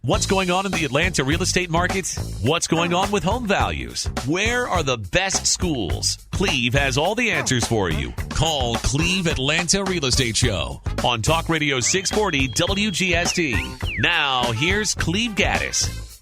What's going on in the Atlanta real estate market? What's going on with home values? Where are the best schools? Cleve has all the answers for you. Call Cleve Atlanta Real Estate Show on Talk Radio 640 WGST. Now, here's Cleve Gaddis.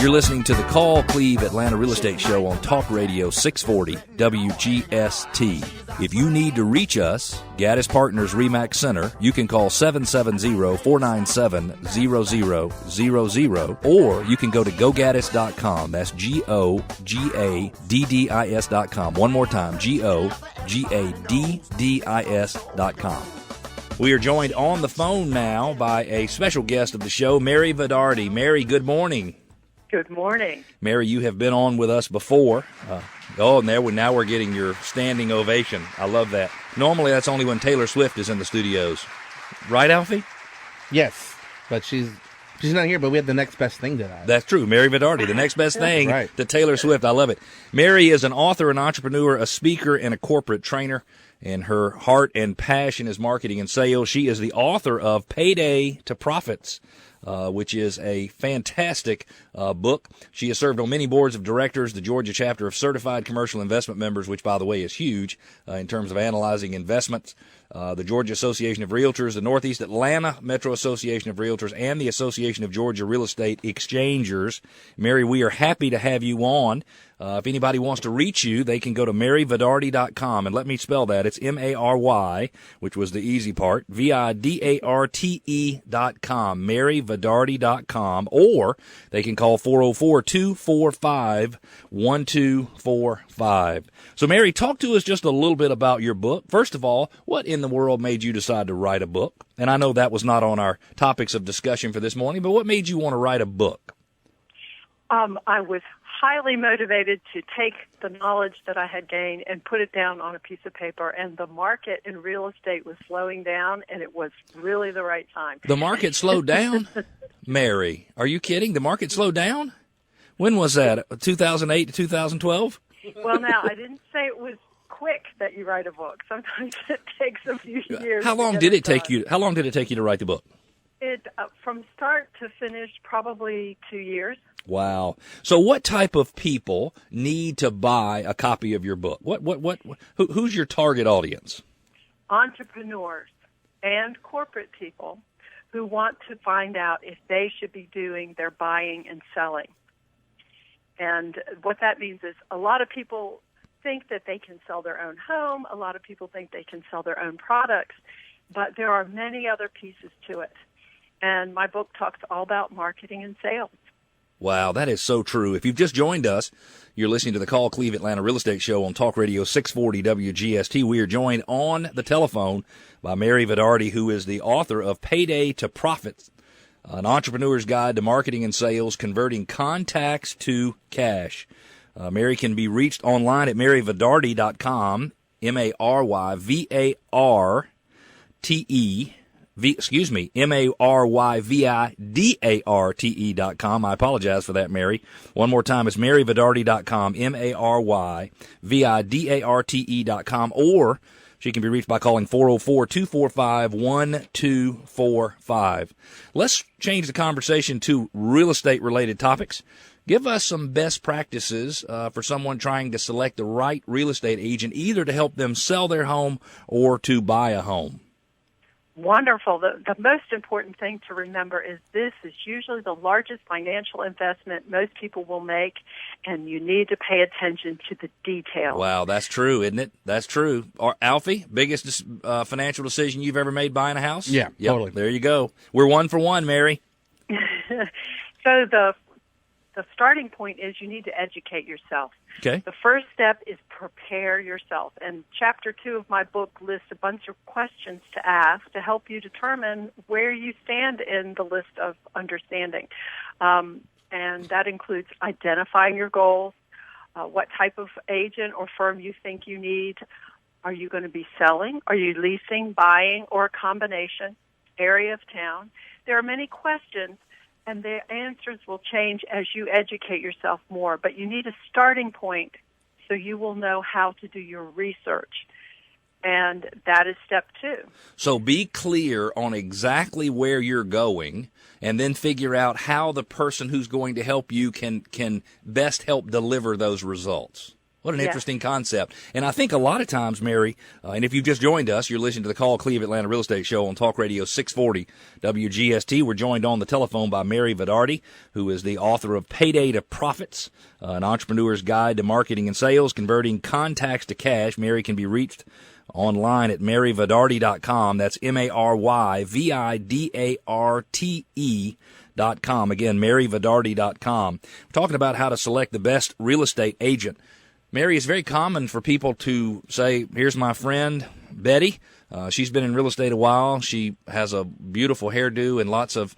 You're listening to the Call Cleve Atlanta Real Estate Show on Talk Radio 640 WGST. If you need to reach us, Gaddis Partners Remax Center, you can call 770-497-0000, or you can go to gogaddis.com. That's GOGADDIS.com. One more time, GOGADDIS.com. We are joined on the phone now by a special guest of the show, Mary Vidarte. Mary, good morning. Good morning. Mary, you have been on with us before. And now we're getting your standing ovation. I love that. Normally, that's only when Taylor Swift is in the studios. Right, Alfie? Yes, but she's not here, but we have the next best thing to that. That's true. Mary Vidarte, the next best thing right. to Taylor Swift. I love it. Mary is an author, an entrepreneur, a speaker, and a corporate trainer. And her heart and passion is marketing and sales. She is the author of Payday to Profits, which is a fantastic book. She has served on many boards of directors, the Georgia chapter of Certified Commercial Investment Members, which, by the way, is huge in terms of analyzing investments, the Georgia Association of Realtors, the Northeast Atlanta Metro Association of Realtors, and the Association of Georgia Real Estate Exchangers. Mary, we are happy to have you on. If anybody wants to reach you, they can go to maryvidarte.com, and let me spell that. It's M-A-R-Y, which was the easy part, V-I-D-A-R-T-E.com, maryvidarte.com, or they can call 404-245-1245. So, Mary, talk to us just a little bit about your book. First of all, what in the world made you decide to write a book? And I know that was not on our topics of discussion for this morning, but what made you want to write a book? I was highly motivated to take the knowledge that I had gained and put it down on a piece of paper, and the market in real estate was slowing down, and it was really the right time. The market slowed down? Mary, are you kidding? The market slowed down? When was that, 2008 to 2012? Well, now, I didn't say it was quick that you write a book. Sometimes it takes a few years. How long did it take you to write the book? It from start to finish, probably 2 years. Wow. So what type of people need to buy a copy of your book? Who's your target audience? Entrepreneurs and corporate people who want to find out if they should be doing their buying and selling. And what that means is a lot of people think that they can sell their own home. A lot of people think they can sell their own products. But there are many other pieces to it. And my book talks all about marketing and sales. Wow, that is so true. If you've just joined us, you're listening to the Call Cleve Atlanta Real Estate Show on Talk Radio 640 WGST. We are joined on the telephone by Mary Vidarte, who is the author of Payday to Profits, an entrepreneur's guide to marketing and sales, converting contacts to cash. Mary can be reached online at maryvidarte.com, maryvidarte.com. I apologize for that, Mary. One more time, it's maryvidarte.com, maryvidarte.com, or she can be reached by calling 404-245-1245. Let's change the conversation to real estate-related topics. Give us some best practices for someone trying to select the right real estate agent, either to help them sell their home or to buy a home. Wonderful. The most important thing to remember is this is usually the largest financial investment most people will make, and you need to pay attention to the details. Wow, that's true, isn't it? That's true. Alfie, biggest financial decision you've ever made buying a house? Yeah, yep, totally. There you go. We're 1 for 1, Mary. So the starting point is you need to educate yourself. Okay. The first step is prepare yourself. And Chapter 2 of my book lists a bunch of questions to ask to help you determine where you stand in the list of understanding. And that includes identifying your goals, what type of agent or firm you think you need. Are you going to be selling? Are you leasing, buying, or a combination? Area of town? There are many questions, and the answers will change as you educate yourself more. But you need a starting point so you will know how to do your research. And that is step 2. So be clear on exactly where you're going, and then figure out how the person who's going to help you can best help deliver those results. What an interesting concept. And I think a lot of times, Mary, and if you've just joined us, you're listening to the Call Cleve Atlanta Real Estate Show on Talk Radio 640 WGST. We're joined on the telephone by Mary Vidarte, who is the author of Payday to Profits, an entrepreneur's guide to marketing and sales, converting contacts to cash. Mary can be reached online at maryvidarte.com. That's MaryVidarte.com. Again, maryvidarte.com. We're talking about how to select the best real estate agent. Mary, it's very common for people to say, here's my friend, Betty. She's been in real estate a while. She has a beautiful hairdo and lots of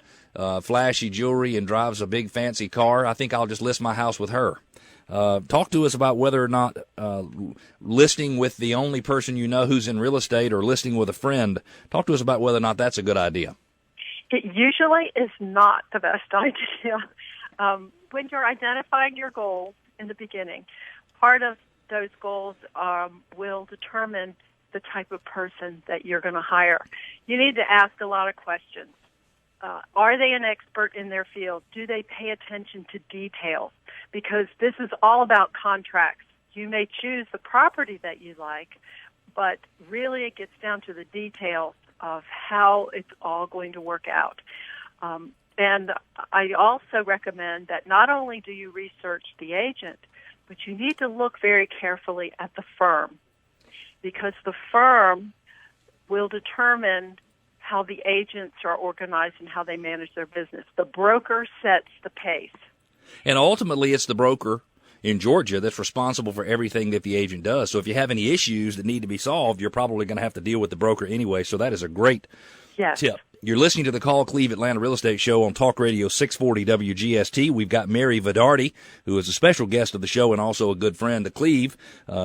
flashy jewelry and drives a big fancy car. I think I'll just list my house with her. Talk to us about whether or not listing with the only person you know who's in real estate or listing with a friend. Talk to us about whether or not that's a good idea. It usually is not the best idea. When you're identifying your goals in the beginning, part of those goals will determine the type of person that you're going to hire. You need to ask a lot of questions. Are they an expert in their field? Do they pay attention to details? Because this is all about contracts. You may choose the property that you like, but really it gets down to the details of how it's all going to work out. And I also recommend that not only do you research the agent, but you need to look very carefully at the firm, because the firm will determine how the agents are organized and how they manage their business. The broker sets the pace. And ultimately, it's the broker in Georgia that's responsible for everything that the agent does. So if you have any issues that need to be solved, you're probably going to have to deal with the broker anyway. So that is a great tip. You're listening to the Call Cleve Atlanta Real Estate Show on Talk Radio 640 WGST. We've got Mary Vidarte, who is a special guest of the show and also a good friend to Cleve.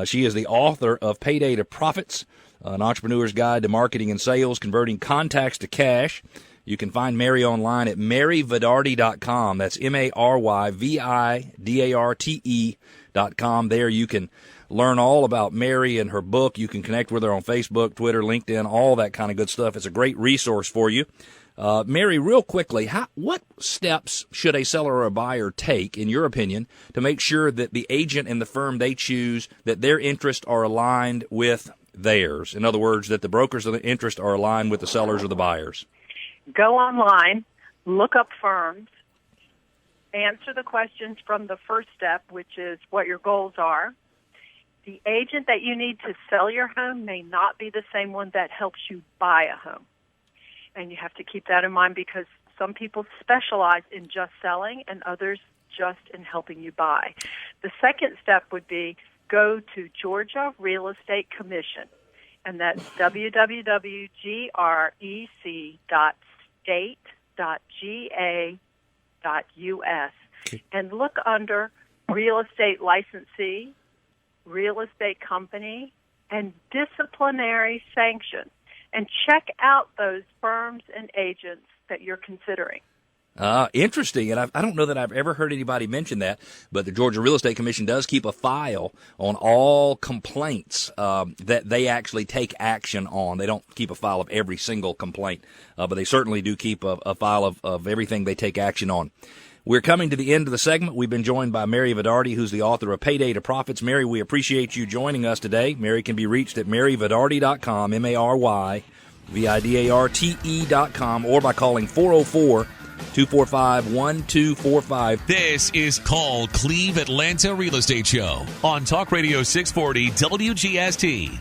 She is the author of Payday to Profits, an entrepreneur's guide to marketing and sales, converting contacts to cash. You can find Mary online at maryvidarte.com. That's MaryVidarte.com. There you can learn all about Mary and her book. You can connect with her on Facebook, Twitter, LinkedIn, all that kind of good stuff. It's a great resource for you. Mary, real quickly, what steps should a seller or a buyer take, in your opinion, to make sure that the agent and the firm they choose, that their interests are aligned with theirs? In other words, that the brokers of the interest are aligned with the sellers or the buyers? Go online, look up firms, answer the questions from the first step, which is what your goals are. The agent that you need to sell your home may not be the same one that helps you buy a home. And you have to keep that in mind, because some people specialize in just selling and others just in helping you buy. The second step would be go to Georgia Real Estate Commission, and that's www.grec.state.ga.us, and look under real estate licensee, real estate company, and disciplinary sanction, and check out those firms and agents that you're considering. Interesting, and I don't know that I've ever heard anybody mention that, but the Georgia Real Estate Commission does keep a file on all complaints that they actually take action on. They don't keep a file of every single complaint, but they certainly do keep a file of everything they take action on. We're coming to the end of the segment. We've been joined by Mary Vidarte, who's the author of Payday to Profits. Mary, we appreciate you joining us today. Mary can be reached at maryvidarte.com, MaryVidarte.com, or by calling 404-245-1245. This is Call Cleve Atlanta Real Estate Show on Talk Radio 640 WGST.